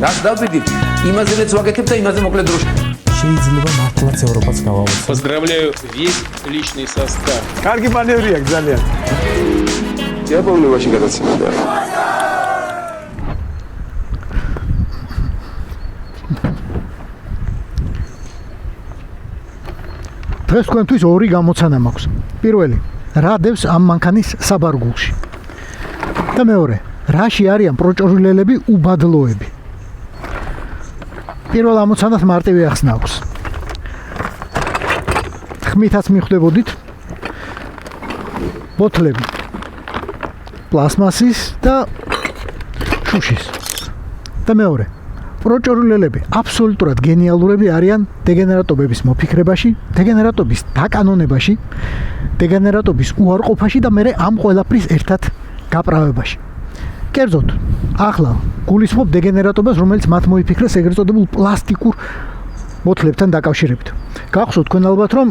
რას დავბედით, იმაზეც ვაკეთებ და იმაზე მოკლედ დროში. შეიძლება მართლაც ევროპაც გავავოცოთ. Поздравляю весь личный состав. კარგი მანევრია ძალიან. იაპონიაში გადაცემდა. დღეს თქვენთვის ორი გამოცანა მაქვს. პირველი, რა დევს ამ მანქანის საბარგულში. და მეორე, რაში არიან პროჭორულელები უბადლოები. პირველ ამოცანას მარტივი ახსნა აქვს. ხმითაც მიხვდებოდით ბოთლები პლასმასის და შუშის. და მეორე, პროჭორულელები აბსოლუტურად გენიალურები არიან დეგენერატობების მოფიქრებაში, დეგენერატობის დაკანონებაში, დეგენერატობის უარყოფაში და მე ამ ყველაფრის ერთად გაправებაში. კერძოდ, ახლა გულისხმობ დეგენერატობას, რომელიც მათ მოიფიქრეს ეგრეთ წოდებულ პლასტიკურ ბოთლებთან დაკავშირებით. გახსოვთ თქვენ ალბათ, რომ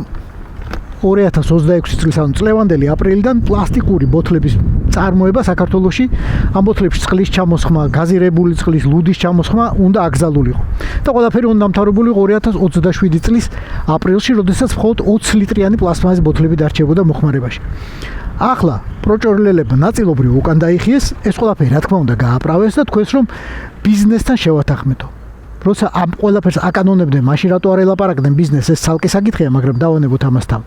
2026 წლის ანუ წლევანდელი აპრილიდან პლასტიკური ბოთლების წარმოება საქართველოში, ამ ბოთლებში წყლის ჩამოსხმა, გაზირებული წყლის, ლუდის ჩამოსხმა უნდა აკრძალულიყო. და ყველაფერი უნდა დამთავრებული 2027 წლის აპრილში, როდესაც მხოლოდ 20 ლიტრიანი პლასმასის ბოთლები დარჩებოდა მოხმარებაში. ახლა პროჭორულელებმა ნაწილობრივ უკან დაიხიეს, ეს ყველაფერი რა თქმა უნდა გააправეს და თქვენს რომ ბიზნესთან შევათანხმეთო. როცა ამ ყველაფერს აკანონებდნენ, მაშინ რატო არ ელაპარაკდნენ ბიზნესს, ეს ცალკე საკითხია, მაგრამ დავანებოთ ამას თავი.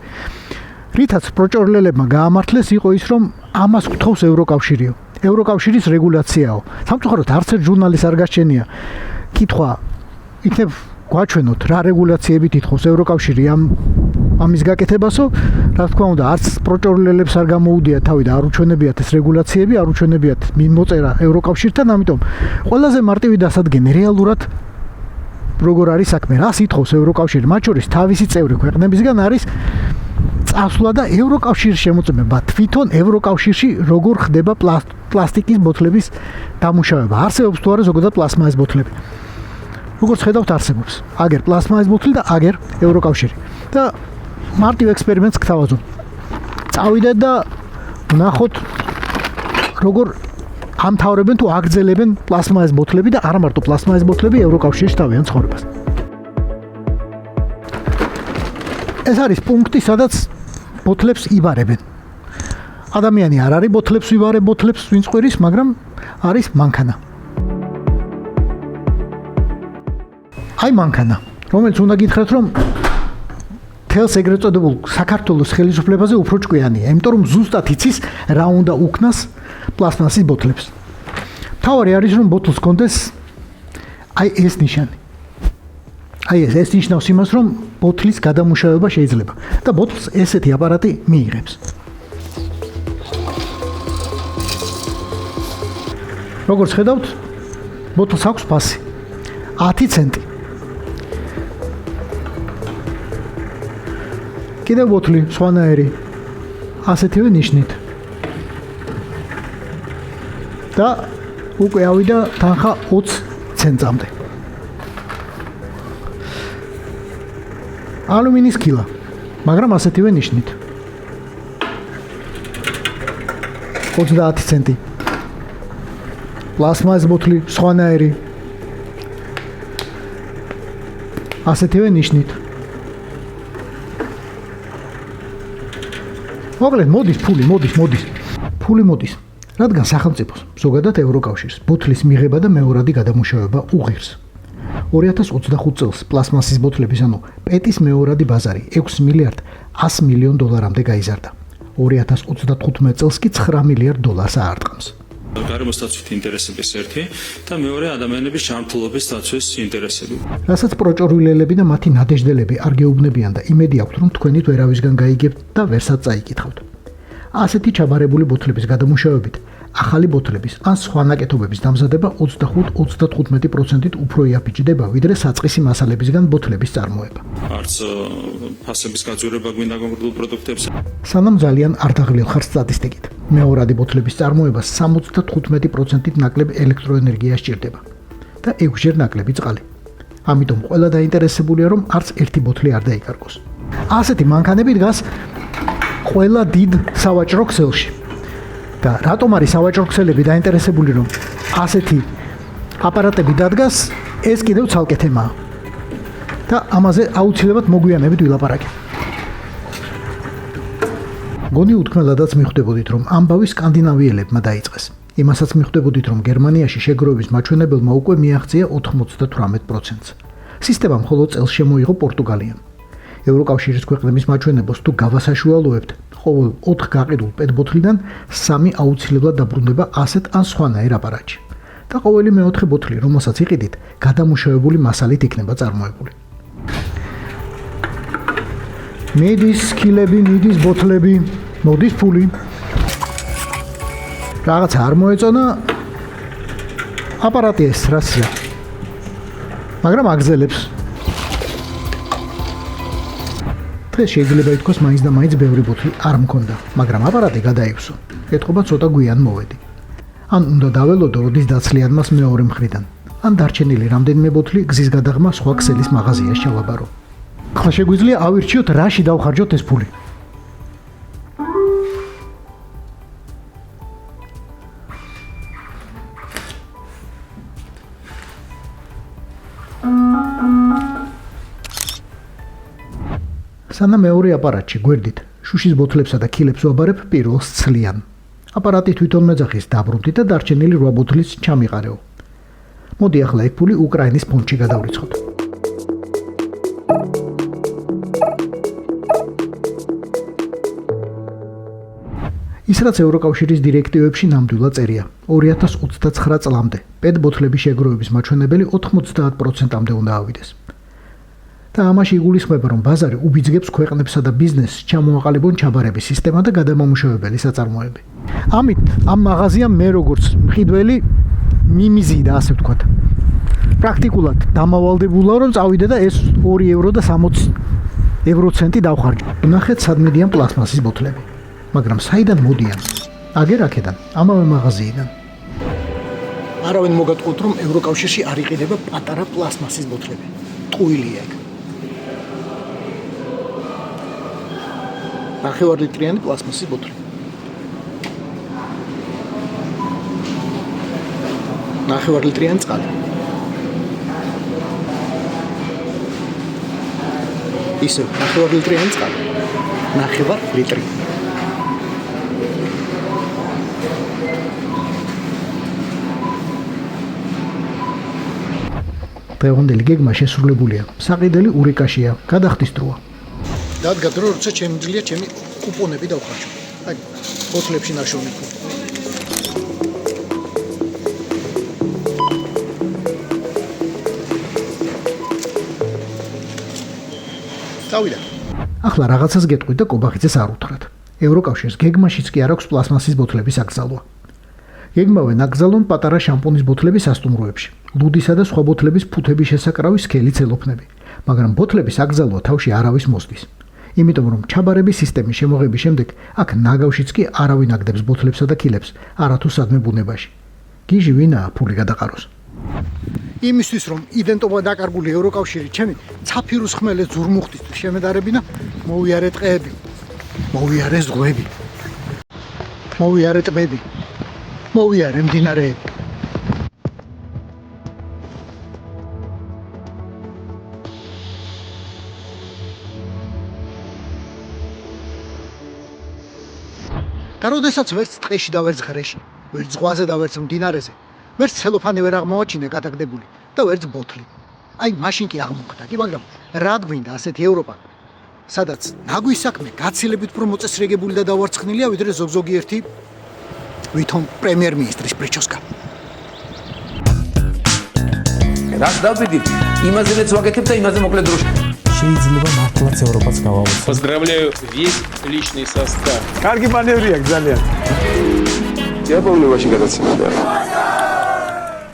რითაც პროჭორულელებმა გაამართლეს იყო ის, რომ ამას გთხოვს ევროკავშირიო. ევროკავშირის რეგულაციაო. სამწუხაროდ არც ერთ ჟურნალის არ გაჩენია კითხვა, იქნებ გვაჩვენოთ რა რეგულაციებით ითხოვს ევროკავშირი ამის გაკეთებასო, რა თქმა უნდა, არც პროჭორულელებს არ გამოუდიათ თავი და არ უჩვენებიათ ეს რეგულაციები, არ უჩვენებიათ მოწერა ევროკავშირთან, ამიტომ ყველაზე მარტივი დასადგენი რეალურად როგორ არის საქმე, რას ითხოვს ევროკავშირი, მათ შორის თავისი წევრი ქვეყნებისგან არის წასვლა და ევროკავშირის შემოწმება თვითონ ევროკავშირში როგორ ხდება პლასტიკის ბოთლების დამუშავება. არსებობს თუ არა ზოგადად პლასმასის ბოთლები. როგორც ხედავთ, არსებობს. აგერ პლასმასის ბოთლი და აგერ ევროკავშირი. და მარტივ ექსპერიმენტს გთავაზობ. წავიდეთ და ვნახოთ როგორ ამთავრებენ თუ აგრძელებენ პლასმასის ბოთლები და არა მარტო პლასმასის ბოთლები ევროკავშირში თავიანთ ცხოვრებას. ეს არის პუნქტი, სადაც ბოთლებს იბარებენ. ადამიანი არ არის ბოთლებს ვიბარებ, ბოთლებს ვინც ყვირის, მაგრამ არის მანქანა. აი მანქანა, რომელიც უნდა გითხრათ, რომ თელს ეგრეთ წოდებულ საქართველოს ხელისუფლებაზე უფრო ჭკვიანია, იმიტომ რომ ზუსტად იცის რა უნდა უქნას პლასმასის ბოთლებს. თავარი არის რომ ბოთლს კონდეს აი ეს ნიშანი. აი ეს ნიშნავს იმას, რომ ბოთლის გადამუშავება შეიძლება და ბოთლს ესეთი აპარატი მიიღებს. როგორც ხედავთ, ბოთლს აქვს ფასი 10 ცენტი. კიდევ ბოთლი სხვანაირი ასეთივე ნიშნით. და უკვე ავიდა თანხა 20 ცენტამდე. ალუმინის კილა, მაგრამ ასეთივე ნიშნით. 30 ცენტი. პლასმასის ბოთლი სხვანაირი. ასეთივე ნიშნით. მოკლედ მოდის ფული, მოდის. ფული მოდის. რადგან სახელმწიფოს, ზოგადად ევროკავშირს, ბოთლის მიღება და მეორადი გადამუშავება უღირს. 2025 წელს პლასმასის ბოთლების, ანუ პეტის მეორადი ბაზარი 6 მილიარდ 100 მილიონ დოლარამდე გაიზარდა. 2035 წელს კი 9 მილიარდ დოლარს აარტყამს. გარემოს დაცვით ინტერესების ერთი და მეორე ადამიანების ჯანმრთელობის დაცვის ინტერესები. რასაც პროჭორულელები და მათი ნადეჟდელები არ გეუბნებიან და იმედი აქვთ, რომ თქვენით ვერავისგან გაიგებთ და ვერსად წაიკითხავთ. ასეთი ჩაბარებული ბოთლების გადამუშავებით ახალი ბოთლების ან სხვა ნაკეთობების დამზადება 25-35%-ით უფრო იაფიჭდება, ვიდრე საწყისი მასალებისგან ბოთლების წარმოება. არც ფასების გაძვირება გვინდა კონკრეტულ პროდუქტებს. სანამ ძალიან არ დაღლილხარ სტატისტიკით. მეორადი ბოთლების წარმოებას 75%-ით ნაკლებ ელექტროენერგია სჭირდება და 6-ჯერ ნაკლები წყალი. ამიტომ ყველა დაინტერესებულია, რომ არც ერთი ბოთლი არ დაიკარგოს. ასეთი მანქანები დგას ყველა დიდ სავაჭრო ქსელში. და რატომ არის სავაჭრო ქსელები დაინტერესებული, რომ ასეთი აპარატები დადგას, ეს კიდევ ცალკე თემაა. და ამაზე აუცილებლად მოგვიანებით ვილაპარაკებ. გონი უთქმელადაც მიხვდებოდით, რომ ამბავი სკანდინავიელებმა დაიწყეს. იმასაც მიხვდებოდით, რომ გერმანიაში შეგროვების მაჩვენებელმა უკვე მიაღწია 98%-ს. სისტემა მხოლოდ წელს შემოიღო პორტუგალიამ. ევროკავშირის ქვეყნების მაჩვენებელს თუ გავასაშუალოებთ, ყოველ 4 გაყიდულ პეტბოთლიდან 3 აუცილებლად დაბრუნდება ასეთ ან სხვანაირ აპარატში. და ყოველი მეოთხე ბოთლი, რომელსაც იყიდით, გადამუშავებული მასალით იქნება წარმოებული. მიდის სკილები, მიდის ბოთლები, მოდის ფული. რაღაც არ მოეწონა აპარატი ეს რაცია. მაგრამ აგზელებს. დღეს შეიძლება ითქვას მაინც და მაინც ბევრი ბოთლი არ მქონდა, მაგრამ აპარატი გადაივსო. ეთყობა ცოტა გვიან მოვედი. ან უნდა დაველოდო როდის დაცლიან მას მეორე მხრიდან. ან დარჩენილი რამდენიმე ბოთლი გზის გადაღმა სხვა ქსელის მაღაზიაში ჩავაბარო. ახლა შეგვიძლია ავირჩიოთ რაში დავხარჯოთ ეს ფული. სანამ მეორე აპარატში გვერდით შუშის ბოთლებსა და ქილებს ვაბარებ, პირველს ცლიან. აპარატი თვითონ მეძახის დაბრუნდი და დარჩენილი 8 ბოთლის ჩამიყარეო. მოდი ახლა ეგ ფული უკრაინის ფონდში გადავრიცხოთ. ის რაც ევროკავშირის დირექტივებში ნამდვილად წერია, 2029 წლამდე პეტ ბოთლების შეგროვების მაჩვენებელი 90%-მდე უნდა ავიდეს. და ამაში იგულისხმება, რომ ბაზარი უბიძგებს ქვეყნებსა და ბიზნესს ჩამოაყალიბონ ჩაბარების სისტემა და გადამამუშავებელი საწარმოები. ამით ამ მაღაზიამ მე როგორც მყიდველი მიმიზიდა, ასე ვთქვათ. პრაქტიკულად დამავალდებულა, რომ წავიდე და ეს 2 ევრო და 60 ევროცენტი დავხარჯო. ნახეთ, სად მიდიან პლასმასის ბოთლები. მაგრამ საიდან მოდიან? აგერ აქედან, ამავე მაღაზიიდან. არავინ მოგატყუთ, რომ ევროკავშირში არ იყიდება პატარა პლასმასის ბოთლები. ტყუილია ეგ. ნახევარლიტრიანი პლასმასის ბოთლი. ნახევარლიტრიანი წყალი. ისევ ნახევარლიტრიანი წყალი. ნახევარ ლიტრი. დღევანდელი გეგმა შესრულებულია. საყიდელი ურიკაშია, გადახდის დროა. დადგა დრო, როცა შემიძლია ჩემი კუპონები დავხარჯო. აი, ბოთლებში ნაშოვნი ფული. დავიდა. ახლა რაღაცას გეტყვით და კობახიძეს არ უთხრათ. ევროკავშირს გეგმაშიც კი არ აქვს პლასმასის ბოთლების აკრძალვა. გეგმავენ აკრძალონ პატარა შამპუნის ბოთლების სასტუმროებში, ლუდისა და სხვა ბოთლების ფუთების შესაკრავი სქელი ცელოფნები, მაგრამ ბოთლების აკრძალვა თავში არავის მოსდის. იმიტომ რომ ჩაბარების სისტემის შემოღების შემდეგ აქ ნაგავშიც კი არავინ აგდებს ბოთლებსა და ქილებს არათუ სადმე ბუნებაში. გიჟი ვინაა ფული გადაყაროს. იმისთვის რომ იდენტობა დაკარგული ევროკავშირი ჩემი ცაფირუს ხმელე ზურმუხტისთვის შემედარებინა, მოვიარე ტყეები, მოვიარე ზღვები, მოვიარე ტბები, მოვიარე მდინარეები. და როდესაც ვერც ტყეში და ვერც ღრეში, ვერც ზღვაზე და ვერც მდინარეზე, ვერც ცელოფანი ვერ აღმოაჩინე გადაგდებული და ვერც ბოთლი. აი მაშინ კი აღმოხდა, კი, მაგრამ რა გვინდა ასეთი ევროპა, სადაც ნაგვის საქმე გაცილებით უფრო მოწესრიგებული და დავარცხნილია, ვიდრე ზოგ-ზოგი ერთი ვითომ პრემიერ-მინისტრის პრიჩოსკა. რაც დავიდით, იმაზეც ვაკეთებ და იმაზე მოკლედ დროში. შეიძლება მართლაც ევროპაც გავავოცოთ. Поздравляю весь личный состав. კარგი მანევრია ძალიან. Я помню, очень гадаться надо.